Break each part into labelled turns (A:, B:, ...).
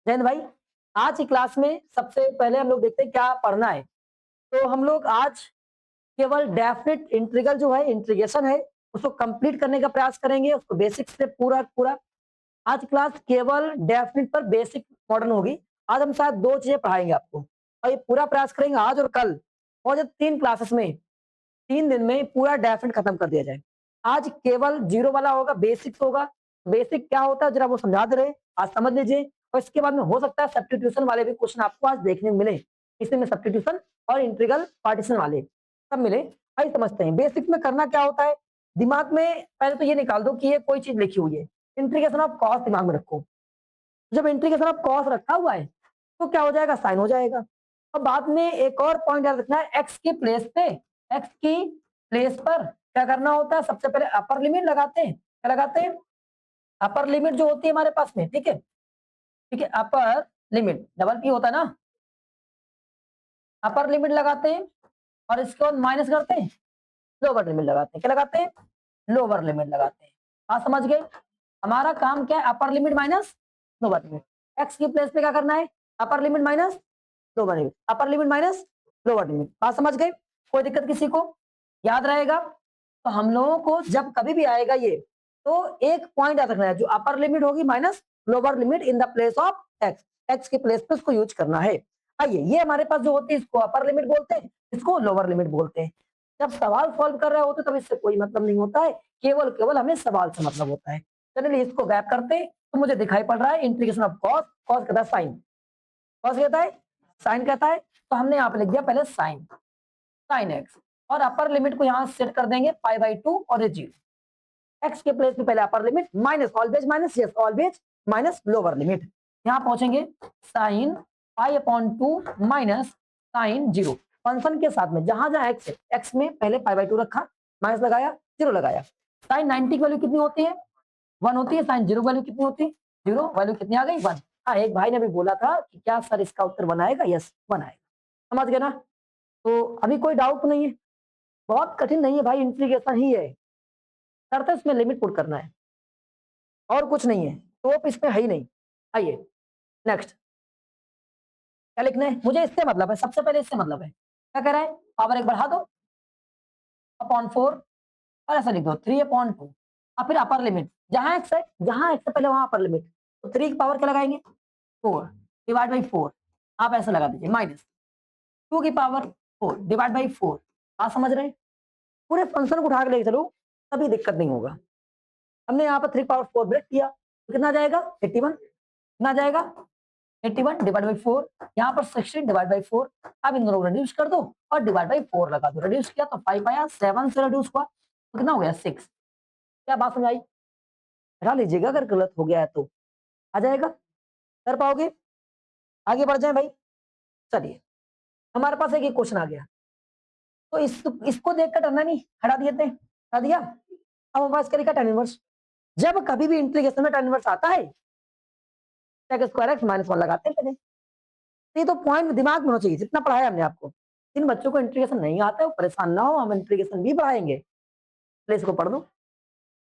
A: जैन भाई, आज की क्लास में सबसे पहले हम लोग देखते हैं क्या पढ़ना है। तो हम लोग आज केवल डेफिनेट इंटीग्रल जो है, इंटीग्रेशन है, उसको कंप्लीट करने का प्रयास करेंगे, उसको बेसिक से पूरा पूरा। आज क्लास केवल डेफिनेट पर बेसिक मॉडर्न होगी। आज हम शायद 2 चीजें पढ़ाएंगे आपको और ये पूरा प्रयास करेंगे आज और कल, और जब 3 क्लासेस में 3 दिन में पूरा डेफिनेट खत्म कर दिया जाए। आज केवल 0 वाला होगा, बेसिक्स होगा। बेसिक क्या होता है जरा वो समझा दे रहे, आज समझ लीजिए। और इसके बाद में हो सकता है सब्स्टिट्यूशन वाले भी क्वेश्चन आपको आज देखने को मिले। इसमें सब्स्टिट्यूशन और इंटीग्रल पार्टीशन वाले सब मिले। आइए समझते हैं बेसिक में करना क्या होता है। दिमाग में पहले तो ये निकाल दो कि ये कोई चीज लिखी हुई है। इंटीग्रेशन ऑफ कॉस दिमाग में रखो। जब इंटीग्रेशन ऑफ कॉस रखा हुआ है तो क्या हो जाएगा, साइन हो जाएगा। और बाद में एक और पॉइंट याद रखना है, एक्स की प्लेस पे, एक्स की प्लेस पर क्या करना होता है, सबसे पहले अपर लिमिट लगाते हैं। क्या लगाते हैं? अपर लिमिट जो होती है हमारे पास में, ठीक है, ठीक है, अपर लिमिट डबल पी होता है ना, अपर लिमिट लगाते हैं और इसके बाद माइनस करते हैं, लोअर लिमिट लगाते हैं। क्या लगाते हैं? लोअर लिमिट लगाते हैं। हाँ समझ गए। हमारा काम क्या है, upper limit minus lower limit. X की प्लेस पे क्या करना है, upper limit minus lower limit, upper limit minus lower limit. बात समझ गए? कोई दिक्कत किसी को? याद रहेगा। तो हम लोगों को जब कभी भी आएगा ये, तो एक पॉइंट याद रखना है, जो अपर लिमिट होगी minus lower limit in the place of x, x के प्लेस पे उसको यूज करना है। आइए, ये हमारे पास जो होती है इसको अपर लिमिट बोलते हैं, इसको लोअर लिमिट बोलते हैं। जब सवाल सॉल्व कर रहे होते तब इससे कोई मतलब नहीं होता है, केवल केवल हमें सवाल से मतलब होता है। चलिए इसको गैप करते हैं। तो मुझे दिखाई पड़ रहा है इंटीग्रेशन ऑफ कॉस, कॉस कहता है साइन, कॉस कहता है साइन कहता है। तो हमने यहाँ पे लिख दिया पहले साइन, साइन एक्स, और अपर लिमिट को यहाँ सेट कर देंगे π/2 और ये 0। एक्स के प्लेस में पहले upper limit minus, always minus, yes always minus lower limit. यहाँ पहुंचेंगे साइन π/2 माइनस साइन 0। फंक्शन के साथ में जहां जहां एक्स है, एक्स में पहले π/2 रखा, माइनस लगाया, 0 लगाया। साइन 90 की वैल्यू कितनी होती है? 1 होती है। साइन 0 वैल्यू कितनी होती है? 0 वैल्यू कितनी आ गई? 1। हाँ, एक भाई ने भी बोला था कि क्या सर इसका उत्तर 1 आएगा? यस 1 आएगा। समझ गए ना? तो अभी कोई डाउट नहीं है, बहुत कठिन नहीं है भाई, इंटीग्रेशन ही है। शर्त है इसमें लिमिट पुट करना है और कुछ नहीं है, तो इसमें है ही नहीं। आइए नेक्स्ट, क्या लिखना है? मुझे इससे मतलब है, सबसे पहले इससे मतलब है। क्या कह रहा है? पावर एक बढ़ा दो अपॉन 4, और ऐसा लिख दो 3/2, और फिर अपर लिमिट जहां एक्स है, जहां एक्स से पहले वहां अपर लिमिट। तो 3 की पावर क्या लगाएंगे? 4 डिवाइड बाई 4। आप ऐसा लगा दीजिए, माइनस 2 की पावर 4 डिवाइड बाई 4। आप समझ रहे हैं? पूरे फंक्शन को उठा के लेके चलो, कभी दिक्कत नहीं होगा। हमने यहाँ पर 3/4 ब्रेक किया तो कितना जाएगा? 81। कितना जाएगा? 81 डिवाइड बाई 4। यहाँ पर 16 डिवाइड बाई 4। अब इन दोनों को रिड्यूस कर दो और डिवाइड बाई 4 लगा दो। रिड्यूस किया तो 5 आया, 7 से रिड्यूस हुआ तो कितना हो गया? 6। क्या बात समझ आई? हटा लीजिएगा अगर गलत हो गया है तो। आ जाएगा? कर पाओगे? आगे बढ़ जाए भाई। चलिए, हमारे पास एक क्वेश्चन आ गया, तो इसको देखकर डरना नहीं, हटा दिए थे, हटा दिया। अब हमारे पास करेगा tan इनवर्स। जब कभी भी इंटीग्रेशन में tan इनवर्स आता है, sec स्क्वायर एक्स माइनस 1 लगाते हैं पहले। तो ये तो पॉइंट दिमाग में होना चाहिए, जितना पढ़ाया हमने आपको। जिन बच्चों को इंटीग्रेशन नहीं आता है वो परेशान ना हो, हम इंटीग्रेशन भी पढ़ाएंगे। पहले इसको पढ़ दो,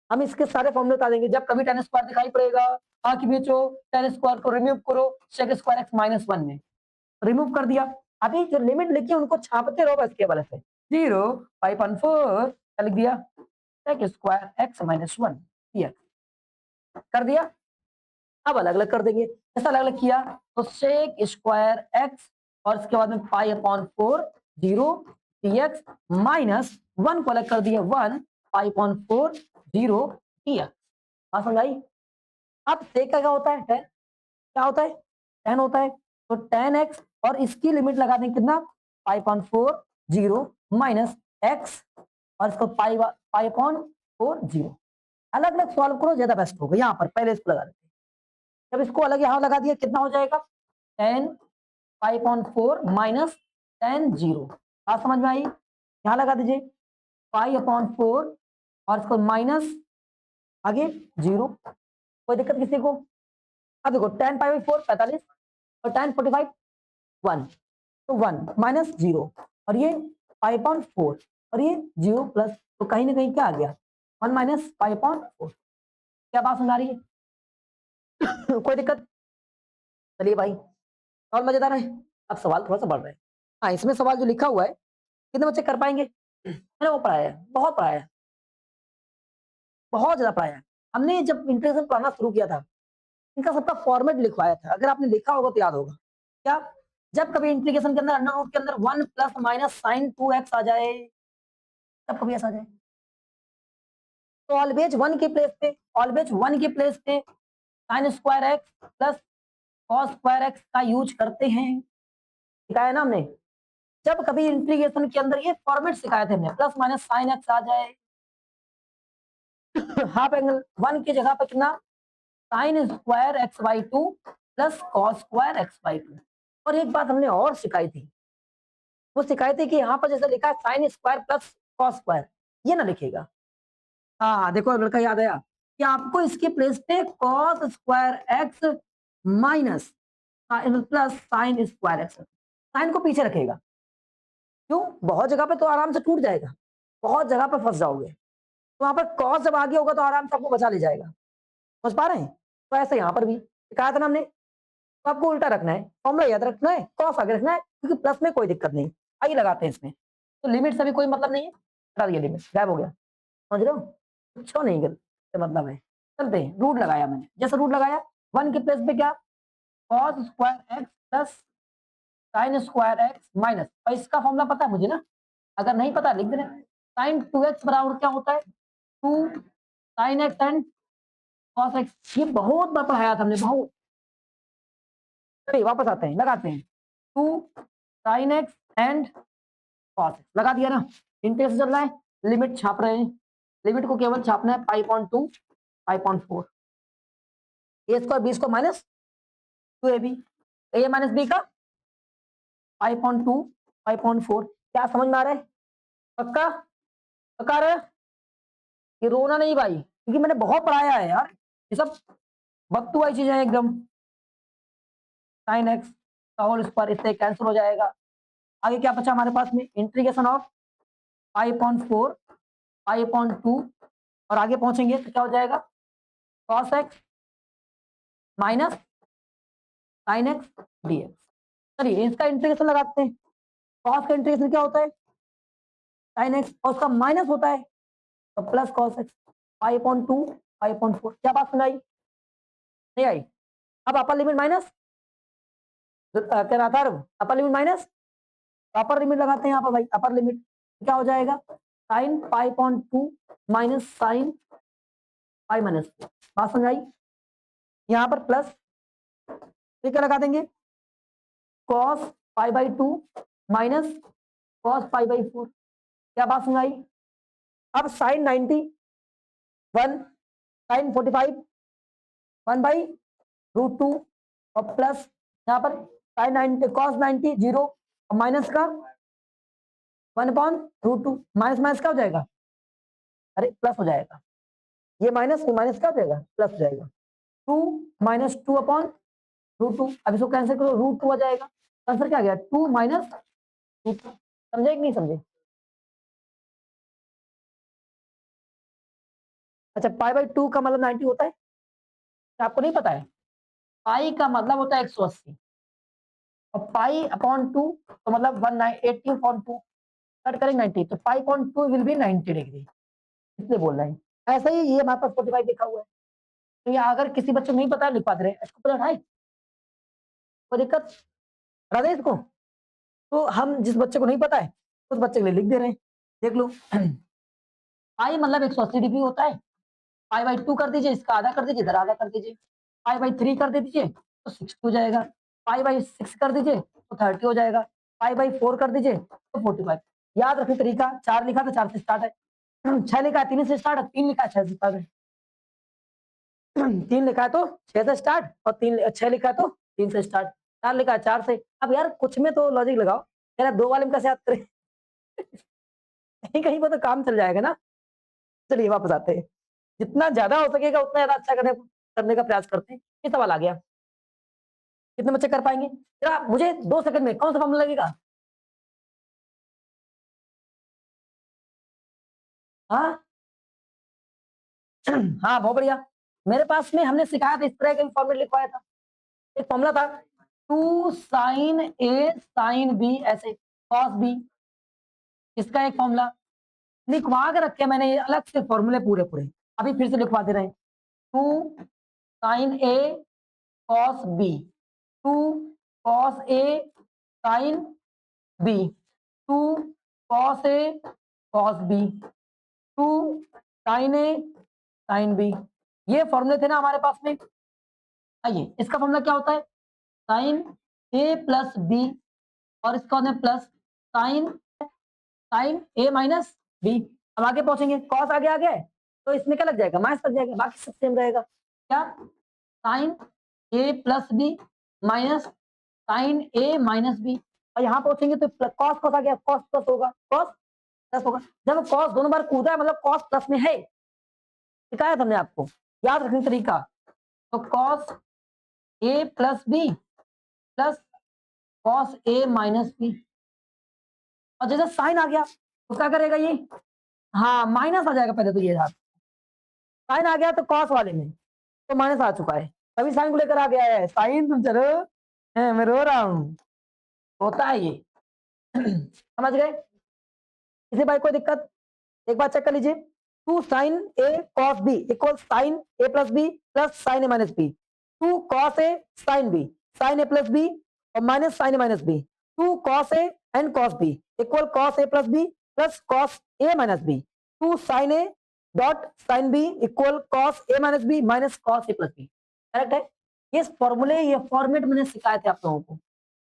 A: हम इसके सारे फॉर्मूले बता देंगे। जब कभी tan स्क्वायर दिखाई पड़ेगा, आके बेचो, tan स्क्वायर को रिमूव करो sec स्क्वायर एक्स माइनस 1 में, रिमूव कर दिया। अभी जो लिमिट लिखी है उनको छापते रहो बस, के वाले से 0 5/4 क्या लिख दिया? sec स्क्वायर एक्स माइनस 1 कर दिया। अब अलग अलग कर देंगे। ऐसा अलग अलग किया तो sec स्क्वायर एक्स और इसके बाद में π/4 0 dx माइनस 1 को अलग कर दिया, 1 π/4 0 dx। बात समझ आई? अब sec का क्या होता है? tan। क्या होता है? tan होता है। तो tan x और इसकी लिमिट लगा देंगे कितना? π/4 0 माइनस x और इसको π/4 0। अलग अलग सॉल्व करो, ज्यादा बेस्ट होगा। यहाँ पर पहले इसको लगा देते हैं। जब इसको अलग यहाँ लगा दिया कितना हो जाएगा? tan π/4 minus tan 0। बात समझ में आई? यहाँ लगा दीजिए π/4 और इसको माइनस आगे 0। कोई दिक्कत किसी को? अब देखो tan π/4 45 और tan 45 1, तो 1 माइनस 0 और ये π/4 और ये 0 प्लस, तो कहीं ना कहीं क्या आ गया? 1 माइनस π/4। क्या बात समझ आ रही है? कोई दिक्कत? चलिए भाई, और मजेदार है। अब सवाल थोड़ा सा बढ़ रहा है। हाँ, इसमें सवाल जो लिखा हुआ है, कितने बच्चे कर पाएंगे? मैंने वो पढ़ाया है, बहुत पढ़ाया है, बहुत ज्यादा पढ़ाया है। हमने जब इंट्रोडक्शन पढ़ना शुरू किया था, इनका सबका फॉर्मेट लिखवाया था, अगर आपने देखा होगा तो याद होगा। क्या? जब कभी इंटीग्रेशन के अंदर अंडर रूट के अंदर 1 प्लस माइनस साइन 2x आ जाए, तब कभी ऐसा आ जाए, तो ऑलवेज 1 के प्लेस पे, ऑलवेज 1 के प्लेस पे sign square x plus cos square x का यूज करते हैं। सिखाया ना हमने। जब कभी इंटीग्रेशन के अंदर ये फॉर्मेट सिखाए थे हमने, प्लस माइनस साइन एक्स आ जाए, हाफ एंगल 1 की जगह पर कितना, sign square x by 2 plus cos square x by 2। और एक बात हमने और सिखाई थी, वो सिखाई थी कि यहाँ पर जैसे लिखा है sine square plus cos square, ये ना लिखेगा। हाँ देखो लड़का याद आया कि आपको इसके प्लेस पे cos square x minus plus sine square x, sine को पीछे रखेगा। क्यों? बहुत जगह पे तो आराम से टूट जाएगा, बहुत जगह पे फंस जाओगे, तो वहां पर कॉस जब आगे होगा तो आराम से आपको बचा ले जाएगा। समझ पा रहे हैं? तो ऐसे यहाँ पर भी कहा था ना हमने, तो आपको उल्टा रखना है, फॉर्मूला याद रखना है, कॉस आगे रखना है, क्योंकि प्लस में कोई दिक्कत नहीं। आइए लगाते हैं इसमें, तो लिमिट से भी कोई मतलब नहीं है, हटा दिया, लिमिट गायब हो गया। समझ रहे हो? कुछ नहीं मतलब है। चलते हैं, रूट लगाया मैंने, जैसे रूट लगाया 1 के प्लेस पे क्या, cos square x plus sine square x minus, और इसका फॉर्मूला पता है मुझे ना, अगर नहीं पता लिख देना। साइन 2x बराबर क्या होता है, 2 sine x and cos x. ये बहुत बार पढ़ाया था हमने, बहुत। चलिए वापस आते हैं, लगाते हैं 2 sine x and cos x, लगा दिया ना। इंटरेस्ट चल रहा है, लिमिट छाप रहे हैं, लिमिट को केवल छापना है 5.2 5.4, a square b square minus 2ab, a minus b का 5.2 5.4। क्या समझ में आ रहा है? पक्का? पक्का रहा है? ये रोना नहीं भाई, क्योंकि मैंने बहुत पढ़ाया है यार, ये सब वक्त वाली चीजें हैं एकदम। साइन एक्स का होल स्क्वायर इससे कैंसिल हो जाएगा। आगे क्या बचा हमारे पास में, इंटीग्रेशन ऑफ 5.4 5.2, और आगे पहुंचेंगे तो क्या हो जाएगा, cos x minus sine x d x. चलिए इसका इंटीग्रेशन लगाते हैं। कॉस का इंटीग्रेशन क्या होता है, साइन एक्स, और उसका माइनस होता है तो प्लस कॉस एक्स, 5.2 5.4। क्या बात सुनाई? नहीं आई? अब अपर लिमिट माइनस, कह रहा था upper limit minus, upper limit लगाते हैं यहाँ पर भाई, अपर लिमिट क्या हो जाएगा, साइन 5.2 माइनस साइन 5 माइनस, बात समझ आई? यहाँ पर प्लस, फिर क्या लगा देंगे, कॉस 5/2 माइनस कॉस 5/4। क्या बात समझ आई? अब साइन 90 1, साइन 45 1/√2, और प्लस यहाँ पर साइन 90 कॉस 90 0, और माइनस का 1/√2, माइनस माइनस क्या हो जाएगा, अरे प्लस हो जाएगा, ये माइनस क्या हो जाएगा, प्लस हो जाएगा। 2 माइनस 2/√2, अब इसको कैंसिल करो, √2 हो जाएगा। आंसर क्या आ गया, 2 माइनस √2। समझे कि नहीं समझे? अच्छा, पाई/2 का मतलब 90 होता है, आपको नहीं पता है? पाई का मतलब होता है 180, और पाई/2 तो मतलब 180/2, कट करेंगे 90, तो पाई/2 विल बी 90 डिग्री, इसलिए बोल रहे हैं। ऐसा ही ये हमारे पास 45 लिखा हुआ है, तो ये अगर किसी बच्चे को नहीं पता है, लिखवा दे रहे हैं, इसको पता है कोई दिक्कत, हटा दे इसको। तो हम जिस बच्चे को नहीं पता है उस बच्चे के लिए लिख दे रहे हैं, देख लो। पाई मतलब 180 डिग्री होता है, पाई/2 कर दीजिए, इसका आधा कर दीजिए, इधर आधा कर दीजिए, पाई/3 कर दीजिए तो 60 हो जाएगा, पाई/6 कर दीजिए तो 30 हो जाएगा, पाई/4 कर दीजिए तो 45। याद रखिए तरीका, 4 लिखा तो 4 से स्टार्ट है, 6 लिखा है 3 से स्टार्ट है, 3 लिखा है 6 से स्टार्ट है, 3 लिखा है तो 6 से स्टार्ट, और 6 लिखा है तो 3 से स्टार्ट, 4 लिखा है 4 से। अब यार कुछ में तो लॉजिक लगाओ, यार 2 वाले में कैसे याद करें? कहीं कहीं पर तो काम चल जाएगा ना। चलिए वापस आते हैं, जितना ज्यादा हो सकेगा उतना ज्यादा अच्छा करने का प्रयास करते हैं। ये सवाल आ गया, कितने बच्चे कर पाएंगे? जरा मुझे 2 सेकंड में कौन सा फॉर्मूला लगेगा? हाँ हाँ बहुत बढ़िया। मेरे पास में हमने सिखाया था, इस तरह का फॉर्मूला लिखवाया था, एक फॉर्मूला था, 2 साइन ए साइन बी, ऐसे कॉस बी, इसका एक फॉर्मूला लिखवा के रखे मैंने, ये अलग से फॉर्मूले पूरे पूरे अभी फिर से लिखवा दे रहे हैं। 2 sine a cos B, 2 cos a sine B, 2 cos A cos B, 2 sine A sine B. ये फॉर्मूले थे ना हमारे पास में। आइए इसका फॉर्मूला क्या होता है, साइन ए प्लस बी, और इसका होता है plus sign sign a minus B. अब आगे पहुंचेंगे, कॉस आगे आ गया है तो इसमें क्या लग जाएगा, माइनस लग जाएगा, बाकी सब सेम रहेगा। क्या, sign a plus B minus sine a minus B. और यहाँ पहुंचेंगे तो कॉस कॉस आ गया, कॉस प्लस होगा, कॉस प्लस होगा। जब कॉस दोनों बार कूदा है मतलब कॉस प्लस में है, सिखाया था हमने आपको, याद रखने का तरीका। तो cos a plus b plus cos a minus B. और जैसे साइन आ गया तो क्या करेगा ये, हाँ माइनस आ जाएगा। पहले तो ये साइन आ गया तो कॉस वाले में तो माइनस आ चुका है, तभी साइन को लेकर आ गया है। साइन तुम चलो, मैं रो रहा हूं, होता है ये। समझ गए, किसी भाई कोई दिक्कत, एक बार चेक कर लीजिए। 2 sine a cos b equal sine a plus b plus sine a minus b, 2 cos a sine b sine a plus b और minus sine a minus b, 2 cos a and cos b equal cos a plus b plus cos a minus b, 2 sine a dot sine b equal cos a minus b minus cos a plus b. Correct है। ये फॉर्मूले, ये format मैंने सिखाए थे आप लोगों को।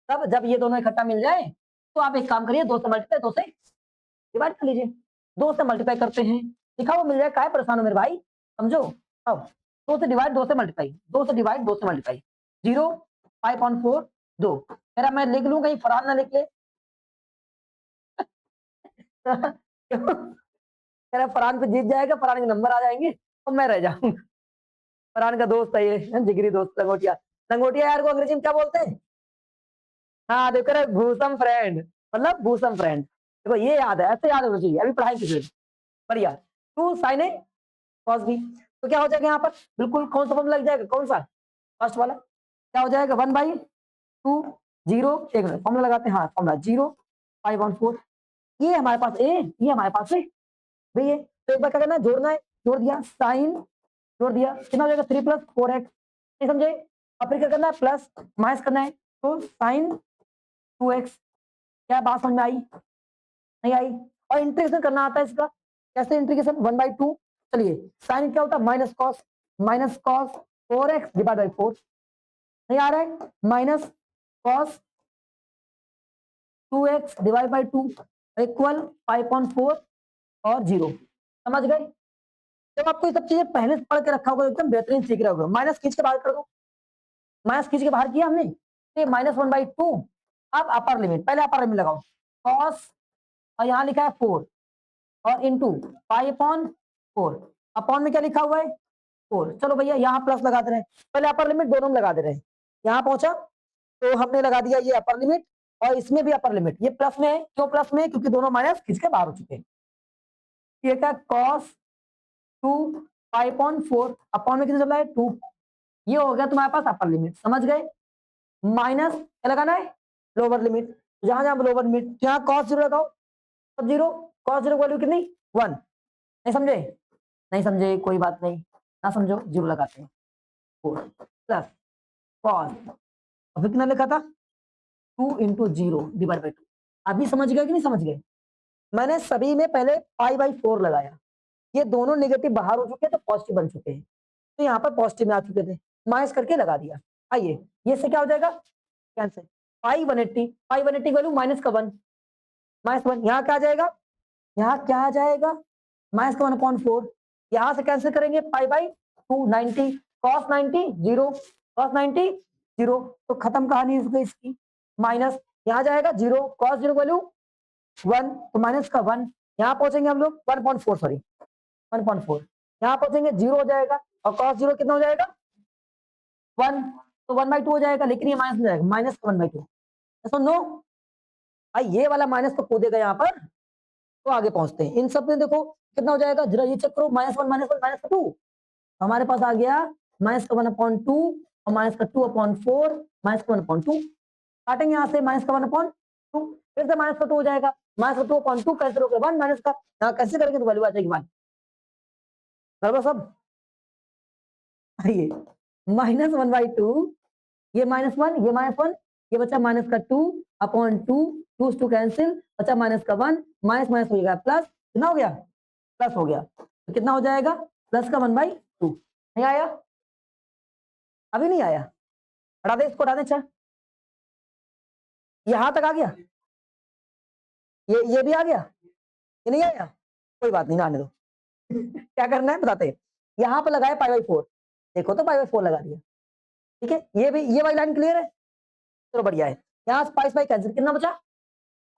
A: तब जब ये दोनों इकट्ठा मिल जाए तो आप एक काम करिए, 2 से मल्टीप्लाई 2 से डिवाइड कर लीजिए। 2 से मल्टीप्लाई करते हैं, लिखा वो मिल जाए, काय परेशान हो मेरे भाई, समझो। अब 2 से डिवाइड 2 से मल्टीप्लाई, 2 से डिवाइड 2 से मल्टीप्लाई, 0 5.4 2। मेरा मैं लिख लूं, कहीं फरहान ना लिख ले। मेरा फरहान पे जीत जाएगा, फरहान के नंबर आ जाएंगे और मैं रह जाऊंगा। फरहान का दोस्त है ये, जिगरी दोस्त लंगोटिया। लंगोटिया यार को अंग्रेजी में क्या बोलते हैं, हाँ देखो रे, भूसम फ्रेंड, मतलब भूसम फ्रेंड। देखो ये याद है, ऐसे याद होना चाहिए, अभी पढ़ाई की बढ़िया। 2 साइन ए कॉस बी, तो क्या हो जाएगा यहाँ पर, बिल्कुल कौन सा फॉर्मूला लग जाएगा, कौन सा, फर्स्ट वाला। क्या हो जाएगा, 1/2 0, एक मिनट फॉर्मूला लगाते हैं, हाँ फॉर्मूला 0 5/4। ये हमारे पास ए, ये हमारे पास है भाई ये। तो एक बार क्या करना है, जोड़ना है, जोड़ दिया, साइन जोड़ दिया, कितना हो जाएगा 3 + 4x, नहीं समझे। अब फिर क्या करना है, प्लस माइनस करना है, तो साइन 2x। क्या बात समझ में आई, नहीं आई। और इंटीग्रेशन करना आता है इसका, कैसे इंटीग्रेशन, 1/2। चलिए साइन क्या होता है, minus cos 4x divide by 4, नहीं आ रहा है, minus cos 2x divide by 2 equal 5.4 और 0। समझ गए। जब आपको ये सब चीजें पहले से पढ़ के रखा होगा एकदम बेहतरीन सीख रहे होगा। माइनस खींच के बाहर कर दो, माइनस खींच के बाहर किया हमने, तो -1/2। अब अपर लिमिट, पहले अपर लिमिट लगाओ, कॉस और यहाँ लिखा है 4 और इंटू 5/4, अपॉन में क्या लिखा हुआ है 4। चलो भैया यहाँ प्लस लगा दे रहे हैं, पहले अपर लिमिट दोनों में लगा दे रहे हैं। यहाँ पहुंचा तो हमने लगा दिया ये अपर लिमिट, और इसमें भी अपर लिमिट, ये प्लस में है, क्यों प्लस में है, क्योंकि दोनों माइनस खींच के बाहर हो चुके हैं। ये क्या, कॉस 2 5/4 अपॉन में कितना चल रहा है 2। ये हो गया तुम्हारे पास अपर लिमिट, समझ गए। माइनस क्या लगाना है, लोअर लिमिट, जहां जहां लोअर लिमिट यहाँ कॉस 0 लगाओ, अब 0, कॉस 0 वैल्यू कितनी 1। नहीं समझे, नहीं समझे कोई बात नहीं, ना समझो 0 लगाते हैं, 4 प्लस कॉस, अभी कितना लिखा था 2 × 0 डिवाइड बाई 2। अभी समझ गए कि नहीं समझ गए। मैंने सभी में पहले π/4 लगाया, ये दोनों नेगेटिव बाहर हो चुके हैं तो पॉजिटिव बन चुके हैं, तो यहाँ पर पॉजिटिव में आ चुके थे, माइनस करके लगा दिया। आइए ये से क्या हो जाएगा, कैंसिल, π180 वैल्यू माइनस का 1, -1, यहाँ क्या आ जाएगा, यहाँ क्या आ जाएगा -1/4। यहाँ से कैंसिल करेंगे π/2 90, cos 90 0, cos 90 0, तो खत्म कहानी इसकी। माइनस यहाँ जाएगा 0, cos 0 वैल्यू 1, तो माइनस का 1, यहाँ पहुंचेंगे हम लोग 1.4, सॉरी 1.4, यहाँ पहुंचेंगे 0 हो जाएगा, और cos 0 कितना हो जाएगा 1, तो 1/2 हो जाएगा, लेकिन ये माइनस में जाएगा, माइनस का 1/2। ऐसा नो भाई, ये वाला माइनस तो कूदेगा यहाँ पर, तो आगे पहुंचते हैं। इन सब में देखो कितना हो जाएगा, जरा ये चेक करो, -1 -1 -2, हमारे पास आ गया -1/2 और माइनस का 2/4 माइनस का 1/2 काटेंगे यहाँ से माइनस का 1/2 फिर से माइनस का 2 हो जाएगा माइनस का 2/2 कैंसिल हो गया 1 माइनस का यहाँ कैसे करेंगे तो वैल्यू आ जाएगी 1 बराबर सब आइए -1/2 ये -1 ये -1 ये बचा माइनस का 2/2 2 कैंसिल बचा माइनस का 1 माइनस माइनस हो गया प्लस कितना हो गया प्लस हो गया तो कितना हो जाएगा प्लस का 1/2 नहीं आया अभी नहीं आया हटा दे इसको हटा दे अच्छा यहां तक आ गया ये भी आ गया ये नहीं आया कोई बात नहीं ना आने दो क्या करना है बताते हैं यहाँ पर लगाया π/4 देखो तो π/4 लगा दिया ठीक है ये वाली लाइन क्लियर है चलो बढ़िया है यहाँ पाई कैंसिल कितना बचा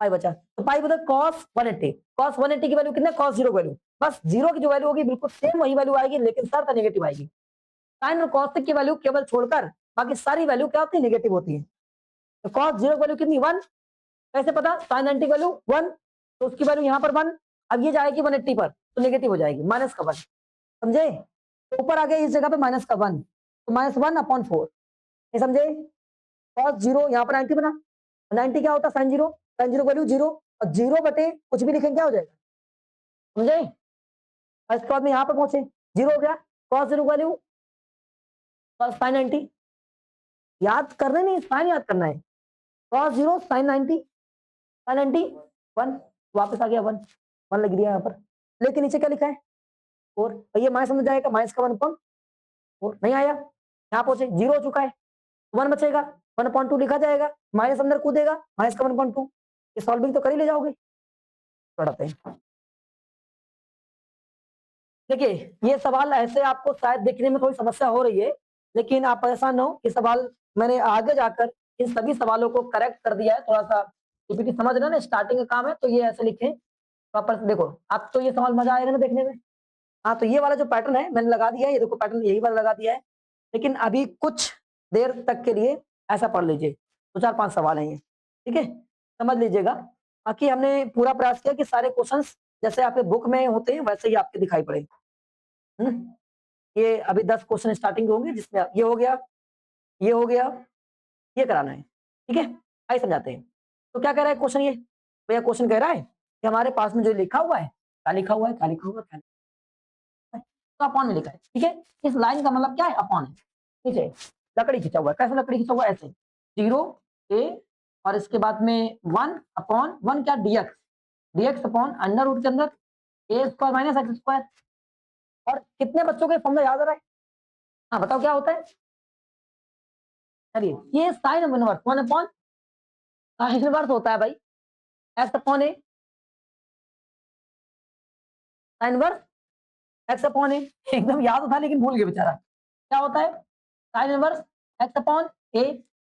A: पाई बचा तो पाई बता cos 180 की वैल्यू कितना cos 0 की वैल्यू बस 0 की जो वैल्यू होगी बिल्कुल सेम वही वैल्यू आएगी लेकिन शर्त नेगेटिव आएगी साइन और cos की वैल्यू केवल छोड़कर बाकी सारी वैल्यू क्या होती है नेगेटिव होती है तो cos 0 की वैल्यू कितनी 1 कैसे पता sin 90 की वैल्यू 1 तो उसकी वैल्यू यहाँ पर 1 अब ये जाएगी 180 पर तो नेगेटिव हो जाएगी माइनस का 1 समझे तो ऊपर आ गया इस जगह पे माइनस का 1 तो -1/4 ये समझे cos 0 यहाँ पर 90 बना 90 क्या होता sin 0 वैल्यू 0 और 0 बटे कुछ भी लिखेंगे क्या हो जाएगा समझे और इसके बाद में यहाँ पर पहुंचे 0 हो गया cos 0 वैल्यू sin 90 याद करने नहीं साइन याद करना है cos 0 sin 90 1 वापस आ गया 1 लग दिया यहाँ पर लेकिन नीचे क्या लिखा है 4 और ये माइनस समझ जाएगा माइनस का 1/4 नहीं आया यहाँ पहुंचे 0 हो चुका है 1 बचेगा 1/2 लिखा जाएगा माइनस अंदर कूदेगा माइनस का 1/2 ये सॉल्विंग तो कर ही ले जाओगे पढ़ाते हैं देखिए ये सवाल ऐसे आपको शायद देखने में थोड़ी समस्या हो रही है लेकिन आप परेशान हो कि सवाल मैंने आगे जाकर इन सभी सवालों को करेक्ट कर दिया है थोड़ा सा पीपीटी समझ रहे ना स्टार्टिंग का काम है तो ये ऐसे लिखे वापस देखो अब तो ये सवाल मजा आएगा ना देखने में हाँ तो ये वाला जो पैटर्न है मैंने लगा दिया है ये देखो पैटर्न यही वाला लगा दिया है लेकिन अभी कुछ देर तक के लिए ऐसा पढ़ लीजिए 2-4-5 सवाल हैं ये ठीक है समझ लीजिएगा बाकी हमने पूरा प्रयास किया कि सारे क्वेश्चंस जैसे आपके बुक में होते हैं वैसे ही आपके दिखाई पड़े ये अभी 10 क्वेश्चन स्टार्टिंग होंगे जिसमें ये हो गया ये हो गया ये कराना है ठीक है आइए समझाते हैं तो क्या कह रहा है क्वेश्चन ये भैया क्वेश्चन कह रहा है कि हमारे पास में जो लिखा हुआ है क्या लिखा हुआ है क्या लिखा हुआ है तो अपॉन में लिखा है ठीक है इस लाइन का मतलब क्या है अपॉन है नीचे लकड़ी खींचा हुआ है कैसे लकड़ी खींचा हुआ है ऐसे 0 a और इसके बाद में 1/1 क्या dx अपॉन अंडर रूट के अंदर a² माइनस x² और कितने बच्चों के फॉर्मूला याद आ रहा है हाँ बताओ क्या होता है चलिए ये साइन इनवर्स 1/, साइन इनवर्स होता है भाई x upon a sine inverse x upon a एकदम याद था लेकिन भूल गए बेचारा क्या होता है sine inverse x upon a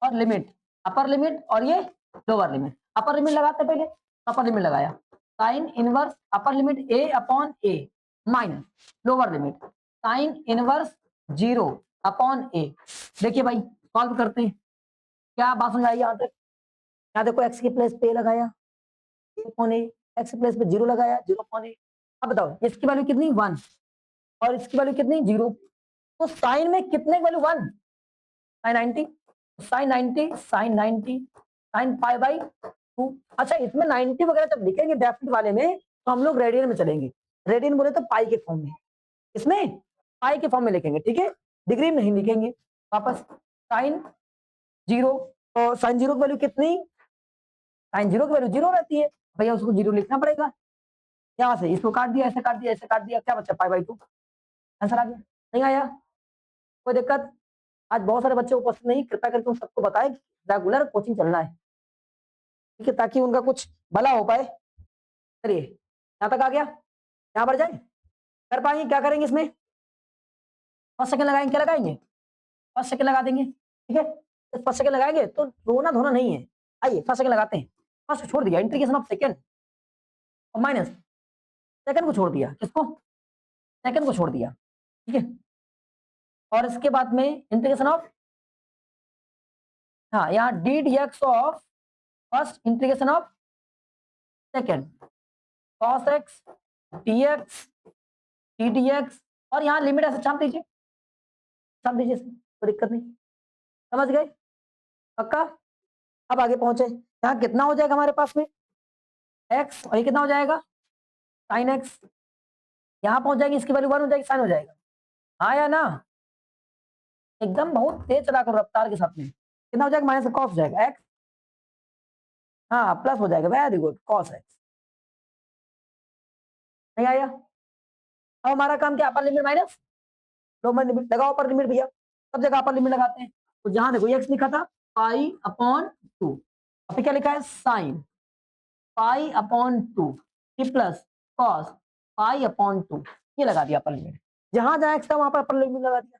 A: और लिमिट अपर लिमिट और ये लोअर लिमिट अपर लिमिट लगाते पहले अपर लिमिट लगाया sine inverse upper limit a upon a minus lower limit sine inverse 0 upon a देखिए भाई सॉल्व करते हैं क्या बात समझ आई यहाँ तक यहाँ देखो x की प्लेस पे लगाया अपॉन a x की प्लेस पे 0 लगाया 0 अपॉन a अब बताओ इसकी वैल्यू कितनी 1 और इसकी वैल्यू कितनी 0 तो साइन में कितने की वैल्यू 1 साइन 90 साइन π/2 अच्छा इसमें 90 वगैरह जब लिखेंगे डेफिनेट वाले में तो हम लोग रेडियन में चलेंगे रेडियन बोले तो पाई के फॉर्म में इसमें पाई के फॉर्म में लिखेंगे ठीक है डिग्री में नहीं लिखेंगे वापस साइन 0 तो साइन 0 की वैल्यू कितनी साइन 0 की वैल्यू 0 रहती है भैया उसको 0 लिखना पड़ेगा यहाँ से इसको काट दिया ऐसे काट दिया ऐसे काट दिया क्या बच्चा π/2 आंसर आ गया नहीं आया कोई दिक्कत आज बहुत सारे बच्चे उपस्थित नहीं कृपया करके उन सबको बताएं रेगुलर कोचिंग चलना है ठीक है ताकि उनका कुछ भला हो पाए चलिए यहाँ तक आ गया यहाँ पर जाए कर पाएंगे क्या करेंगे इसमें फर्स्ट सेकंड लगाएंगे क्या लगाएंगे फर्स्ट सेकंड लगा देंगे ठीक है फर्स्ट सेकंड लगाएंगे तो रोना धोना नहीं है आइए फर्स्ट सेकंड लगाते हैं फर्स्ट छोड़ दिया इंटीग्रेशन ऑफ सेकंड और माइनस सेकंड को छोड़ दिया किसको सेकंड को छोड़ दिया ठीक है और इसके बाद में इंटीग्रेशन ऑफ हाँ यहाँ ddx of first integration of second cos x dx ddx और यहाँ लिमिट ऐसे छाप दीजिए कोई दिक्कत नहीं समझ गए? पक्का? अब आगे पहुंचे, यहाँ कितना हो जाएगा हमारे पास में x, और ये कितना हो जाएगा साइन x। यहाँ पहुंच जाएगी, इसकी वैल्यू 1 हो जाएगी, साइन हो जाएगा। हाँ या ना? एकदम बहुत तेज चला करो रफ्तार के साथ में। कितना हो जाएगा, माइनस कॉस हो जाएगा x, हाँ प्लस हो जाएगा, वेरी गुड, कॉस x। नहीं आया? अब हमारा काम क्या, upper limit minus lower limit. लगाओ अपर लिमिट भैया, सब जगह अपर लिमिट लगाते हैं। तो जहां देखो x लिखा था पाई अपॉन 2, अब क्या लिखा है sine pi upon 2 plus cos pi upon 2, ये लगा दिया अपर लिमिट। जहां जहां x था वहां पर अपर लिमिट लगा दिया।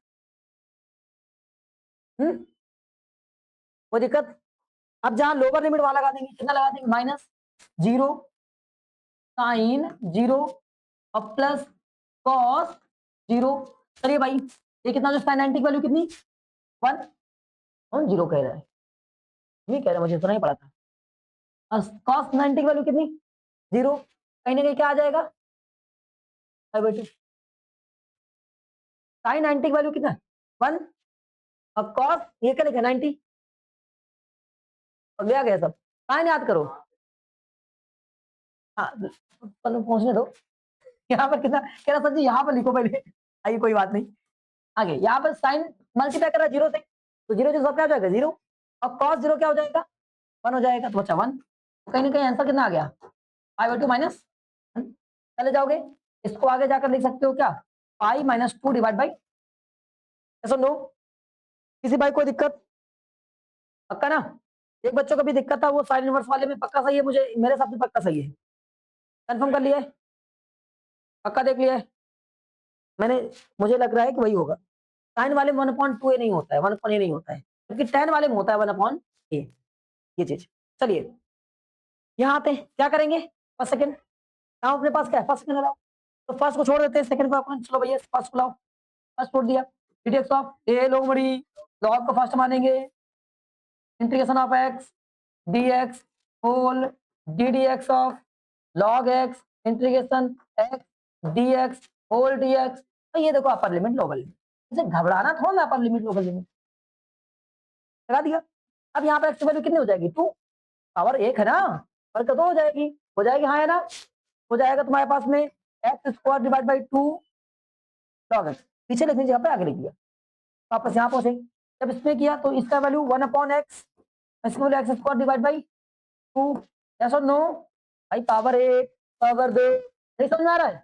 A: कोई दिक्कत? अब जहां लोअर लिमिट वहां लगा देंगे, कितना लगा देंगे, माइनस 0 साइन 0 और प्लस कॉस 0। चलिए भाई, ये कितना जो साइन 90 की वैल्यू कितनी 1, कौन 0 कह रहा है, ये कह रहा है, मुझे सुना ही पड़ा था। और कॉस 90 की वैल्यू कितनी 0, कहीं ना कहीं क्या आ जाएगा बेटे, साइन 90 की वैल्यू कितना 1, और कॉस ये क्या लिखा 90, और गया गया सब। साइन याद करो, हाँ पहुंचने दो। यहाँ पर कितना कह रहा सर जी, यहाँ पर लिखो पहले, आइए कोई बात नहीं। आगे यहाँ पर साइन मल्टीप्लाई कर रहा है 0 से, तो 0 जो क्या हो जाएगा 0, और कॉस 0 क्या हो जाएगा 1 हो जाएगा, तो बचा 1। कहीं ना कहीं आंसर कितना आ गया पाई/2 माइनस। चले जाओगे, इसको आगे जाकर लिख सकते हो क्या, पाई माइनस 2 डिवाइड बाई, ऐसा नो, किसी भाई कोई दिक्कत? पक्का ना? एक बच्चों को भी दिक्कत था, वो साइन इनवर्स वाले में पक्का सही है, मुझे मेरे हिसाब से पक्का सही है। कंफर्म कर लिया है, पक्का देख लिया है मैंने, मुझे लग रहा है कि वही होगा। साइन वाले में 1/2 नहीं होता है, 1/a नहीं होता है, क्योंकि tan वाले में होता है 1/a, ये चीज। चलिए यहाँ आते हैं, क्या करेंगे, फर्स्ट सेकंड, नाउ अपने पास क्या है, फर्स्ट सेकंड लाओ, तो फर्स्ट को छोड़ देते हैं, सेकंड को अपन, चलो भैया फर्स्ट को लाओ, फर्स्ट छोड़ दिया, डिटेक्स ऑफ ए लोग बड़ी, लॉग को फर्स्ट मानेंगे, integration of x dx whole d d x of log x integration x dx whole dx। तो ये देखो अपर लिमिट लोअर लिमिट, इसे घबराना थोड़ा ना, अपर लिमिट लोअर लिमिट लगा दिया। अब यहाँ पर एक्स की वैल्यू कितनी हो जाएगी 2, पावर 1 है ना, पर तो 2 हो जाएगी हाँ है ना, हो जाएगा तुम्हारे पास में x square divide by 2 log x, पीछे लिखने जगह पे आगे लिख दिया, वापस यहाँ पहुंचे, जब इसमें किया तो इसका वैल्यू 1/x, इसकी value x square divide by 2, yes और नो भाई, पावर 1 पावर 2, नहीं समझ में आ रहा है?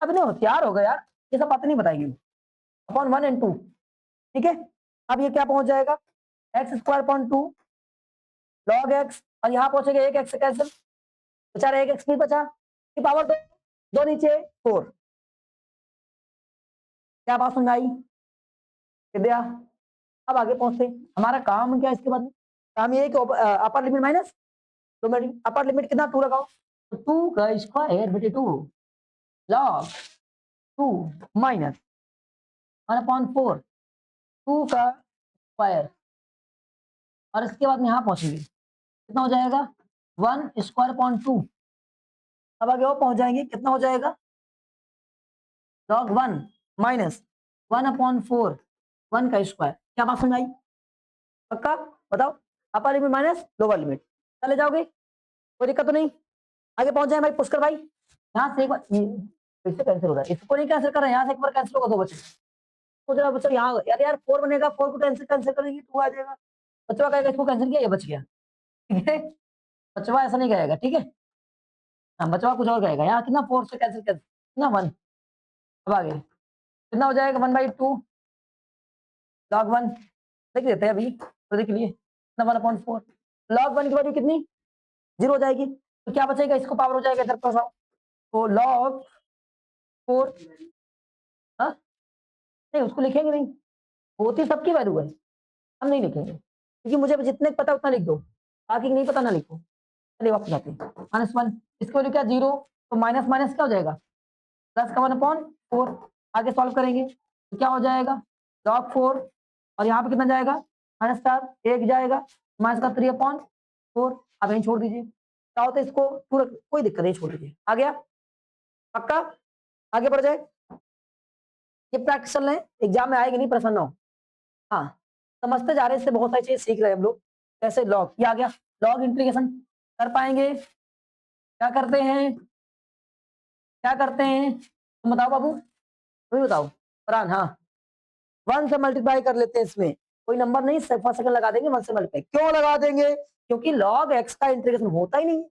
A: अब नहीं होशियार हो गया यार, ये सब बातें नहीं बताएगी, अपॉन 1 and 2, ठीक है। अब ये क्या पहुंच जाएगा x square upon 2 log x, और यहाँ पहुंचेगा एक एक्स कैंसिल, बेचारा एक एक्स नहीं बचा, पावर 2, 2 नीचे 4। क्या बात समझ आई विद्या? अब आगे पहुंचते, हमारा काम क्या है इसके बाद में, काम ये है कि अपर लिमिट माइनस अपर लिमिट कितना 2 लगाओ, तो 2 का स्क्वायर बेटे 2 लॉग 2 माइनस 1/4 2 का स्क्वायर, और इसके बाद में यहाँ पहुंचेंगे, कितना हो जाएगा 1 स्क्वायर अपॉन 2। अब आगे वो पहुंच जाएंगे, कितना हो जाएगा लॉग 1 माइनस 1/4 1 का स्क्वायर। क्या बात समझ आई? पक्का बताओ, upper limit minus lower limit, चले जाओगे कोई दिक्कत तो नहीं? आगे पहुंच जाए भाई पुष्कर भाई, यहाँ से एक बार फिर से कैंसिल हो रहा है, इसको नहीं कैंसिल कर रहे हैं, यहाँ से एक बार कैंसिल होगा 2 बचे, तो जरा बच्चों यहाँ यार यार 4 बनेगा, 4 को कैंसिल कैंसिल करेंगे 2 आ जाएगा, बच्चों कहेगा इसको कैंसिल किया, ये बच गया, ठीक है। बचवा ऐसा नहीं कहेगा, ठीक है, हाँ बचवा कुछ और कहेगा, यहाँ कितना 4 से कैंसिल कैंसिल कितना 1, अब आगे कितना हो जाएगा 1/2 लॉग 1, लिख देते हैं अभी तो देख लिए, कितना 1/4 लॉग 1 की वैल्यू कितनी 0 हो जाएगी, तो क्या बचेगा, इसको पावर हो जाएगा इधर पास आओ, तो लॉग 4, हाँ नहीं उसको लिखेंगे नहीं, होती सबकी वैल्यू है, हम नहीं लिखेंगे, क्योंकि मुझे जितने पता उतना लिख दो, बाकी नहीं पता ना लिखो। चलिए वापस आते हैं, -1 इसकी वैल्यू क्या 0, तो माइनस माइनस क्या हो जाएगा प्लस का 1/4, आगे सॉल्व करेंगे तो क्या हो जाएगा log 4, और यहाँ पे कितना जाएगा -4 1 जाएगा, माइनस का 3/4, अब यहीं छोड़ दीजिए, चाहो तो इसको पूरा कोई दिक्कत नहीं, छोड़ दीजिए, आ गया पक्का। आगे बढ़ जाए, ये प्रैक्टिस चल रहे हैं, एग्जाम में आएगी नहीं, प्रसन्न हो। हाँ समझते जा रहे हैं, इससे बहुत सारी चीज सीख रहे हैं हम लोग। जैसे लॉग, ये आ गया, लॉग इंटीग्रेशन कर पाएंगे, क्या करते हैं, क्या करते हैं, तुम बताओ बाबू, तुम ही बताओ फरहान। हाँ, 1 से मल्टीप्लाई कर लेते हैं, इसमें कोई नंबर नहीं, फर्स्ट सेकंड लगा देंगे, 1 से मल्टीप्लाई क्यों लगा देंगे, क्योंकि log x का इंटीग्रेशन होता ही नहीं है।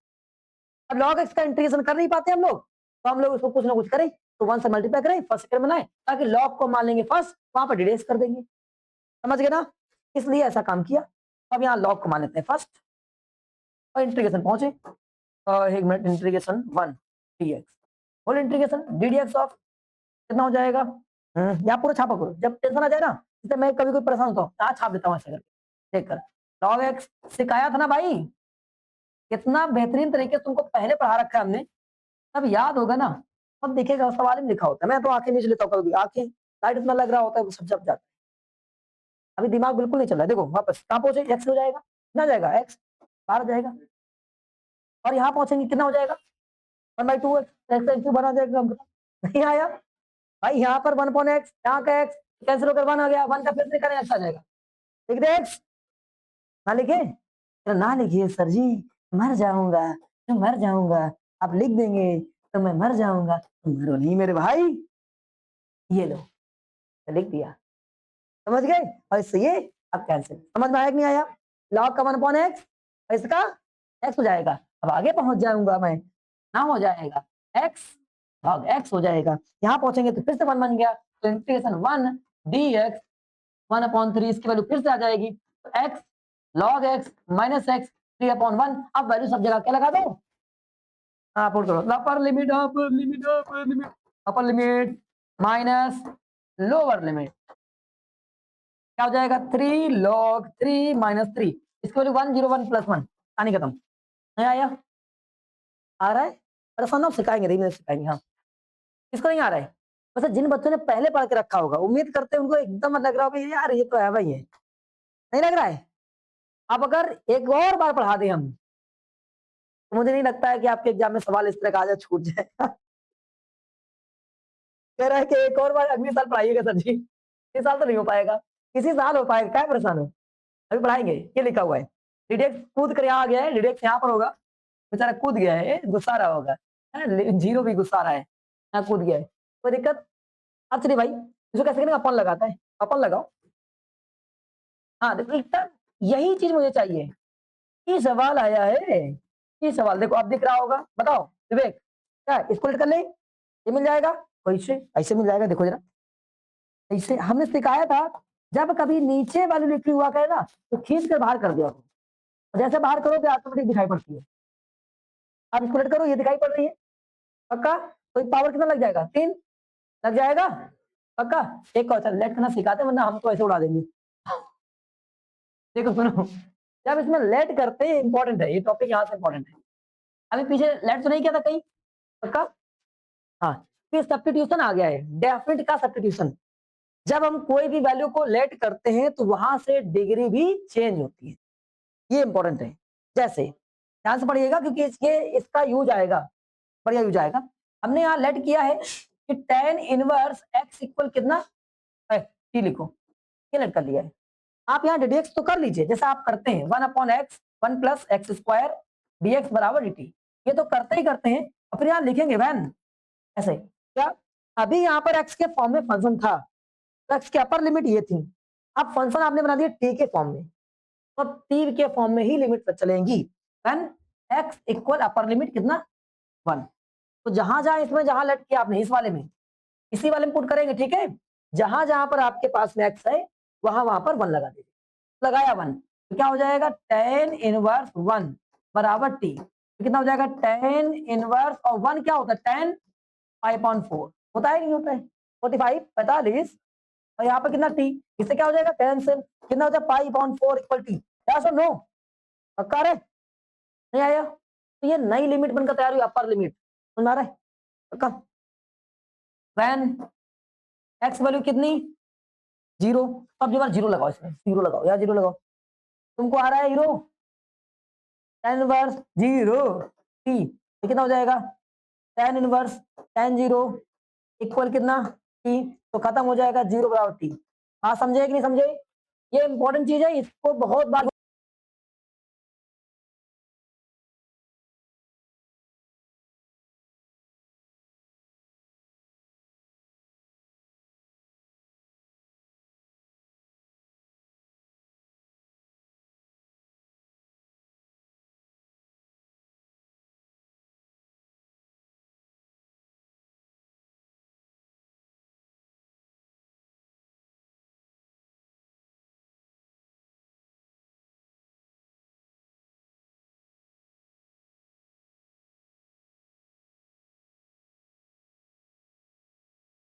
A: अब log x का इंटीग्रेशन कर नहीं पाते हम लोग, तो हम लोग उसको कुछ ना कुछ करें, तो 1 से मल्टीप्लाई करें, फर्स्ट सेकंड बनाए, ताकि log को मान लेंगे फर्स्ट, वहां पर डिडेक्स कर देंगे, समझ गए ना, इसलिए ऐसा काम किया। अब यहाँ log को मान लेते हैं फर्स्ट, और इंटीग्रेशन पहुंचे, एक minute, integration 1 dx, whole integration ddx of कितना हो जाएगा, यहाँ पूरा छापा करो, जब टेंशन आ जाए ना, जैसे मैं कभी कोई परेशान होता हूँ, यहाँ छाप देता हूँ ऐसे करके, देखकर log x सिखाया था ना भाई, कितना बेहतरीन तरीके से तुमको पहले पढ़ा रखा है हमने, तब याद होगा ना, अब दिखेगा सवाल में लिखा होता है, मैं तो आंखें नीचे लेता हूँ कभी, आंखें लाइट इतना लग रहा होता है, वो सब जब जाता है, अभी दिमाग बिल्कुल नहीं चल रहा है, देखो वापस कहाँ पहुंचे, x हो जाएगा, कितना जाएगा x, बाहर हो जाएगा, और यहाँ पहुंचेंगे कितना हो जाएगा, 1/2 x बना देगा, नहीं आया भाई, यहाँ पर 1/x, यहाँ का x कैंसिल होकर 1 आ गया, 1 का फिर से करें, x आ जाएगा, लिख दे x, ना लिखे, ना लिखिए सर जी, मर जाऊंगा, मैं मर जाऊंगा, आप लिख देंगे तो मैं मर जाऊंगा, मरो नहीं मेरे भाई, ये लो लिख दिया, समझ गए, और इससे ये अब कैंसिल, समझ में आया कि नहीं आया, log का 1/x, इसका x हो जाएगा, अब आगे पहुंच जाऊंगा मैं, ना हो जाएगा x log x हो जाएगा, यहाँ पहुंचेंगे तो फिर से 1 बन गया, तो इंटीग्रेशन 1 dx 1/3, इसकी वैल्यू फिर से आ जाएगी, तो x log x minus x 3/1, अब वैल्यू सब जगह क्या लगा दो, हाँ पुट करो, upper limit, upper limit, upper limit, upper limit minus lower limit, क्या हो जाएगा, 3 log 3 माइनस 3, इसकी वैल्यू 101 + 1, कहानी खत्म, नहीं आया, आ रहा है, परेशान हो, सिखाएंगे, धीरे सिखाएंगे, हाँ, किसको नहीं आ रहा है, वैसे जिन बच्चों ने पहले पढ़ के रखा होगा, उम्मीद करते हैं उनको एकदम लग रहा होगा यार ये तो है भाई, है नहीं लग रहा है, अब अगर एक और बार पढ़ा दें हम, तो मुझे नहीं लगता है कि आपके एग्जाम में सवाल इस तरह का आ जाए, छूट जाए, कह रहा है कि एक और बार अगले साल पढ़ाइएगा सर जी, इस साल तो नहीं हो पाएगा, इसी साल हो पाएगा, क्या परेशान हो, अभी पढ़ाएंगे, ये लिखा हुआ है, डिडेक्स कूद कर यहाँ आ गया है, डिडेक्स यहाँ पर होगा, बेचारा कूद गया है, गुस्सा रहा होगा, जीरो भी गुस्सा रहा है, यहाँ कूद गया है, कोई दिक्कत, अब चलिए भाई, इसको कैसे करेंगे, अपन लगाता है, अपन लगाओ, हाँ देखो एकदम यही चीज मुझे चाहिए, ये सवाल आया है, ये सवाल देखो अब दिख रहा होगा, बताओ विवेक, क्या इसको लेट कर ले, ये मिल जाएगा, कैसे ऐसे मिल जाएगा, देखो जरा, ऐसे हमने सिखाया था, जब कभी नीचे वाली लिखी हुआ करे ना, तो खींच कर बाहर कर दिया, जैसे बाहर करोगे ऑटोमेटिक दिखाई पड़ती है, आप इसको लेट करो, ये दिखाई पड़ रही है, पक्का, तो पावर कितना लग जाएगा, 3 लग जाएगा, पक्का, एक क्वेश्चन लेट करना सिखाते, वरना हम तो ऐसे उड़ा देंगे, देखो सुनो, जब इसमें लेट करते हैं, इंपॉर्टेंट है ये टॉपिक, यहाँ से इंपॉर्टेंट है, अभी पीछे लेट तो नहीं किया था कहीं, पक्का, हाँ, फिर सब्स्टिट्यूशन आ गया है, डेफिनेट का सब्स्टिट्यूशन, जब हम कोई भी वैल्यू को लेट करते हैं तो वहां से डिग्री भी चेंज होती है, ये इंपॉर्टेंट है, जैसे ध्यान से पढ़िएगा, क्योंकि इसका यूज आएगा, बढ़िया यूज आएगा, हमने यहाँ लेट किया है कि tan इनवर्स x इक्वल कितना है, t लिखो, ये लेट कर लिया है, आप यहाँ डिडेक्स तो कर लीजिए, जैसा आप करते हैं 1/x 1 + x² dx बराबर dt, ये तो करते ही करते हैं, और फिर यहाँ लिखेंगे वैन, ऐसे क्या, अभी यहाँ पर x के फॉर्म में फंक्शन था, तो x की अपर लिमिट ये थी, अब फंक्शन आपने बना दिया t के फॉर्म में, तो अब t के फॉर्म में ही लिमिट चलेंगी, when x equal upper limit कितना 1, तो जहां जहां इसमें जहां लेट किया आपने, इस वाले में, इसी वाले में पुट करेंगे, ठीक है, जहां जहां पर आपके पास में x है, वहां वहां पर 1 लगा दीजिए, लगाया 1, तो क्या हो जाएगा, tan इनवर्स 1 बराबर t, तो कितना हो जाएगा, tan इनवर्स, और 1 क्या होता है, tan π/4 होता है, नहीं होता है, 45 45, और यहाँ पर कितना t, इससे क्या हो जाएगा, कैंसिल, कितना हो जाएगा, π/4 इक्वल t, यस और नो, पक्का है, नहीं आया, तो ये नई लिमिट बनकर तैयार हुई, अपर लिमिट, समझ आ रहा है, पक्का, वैन एक्स वैल्यू कितनी, 0, अब जो बार 0 लगाओ, इसमें 0 लगाओ, या 0 लगाओ, तुमको आ रहा है 0, tan इनवर्स 0 t, कितना हो जाएगा, tan इनवर्स tan 0 इक्वल कितना t, तो खत्म हो जाएगा 0 बराबर t, हाँ समझे कि नहीं समझे, ये इंपॉर्टेंट चीज है, इसको बहुत बार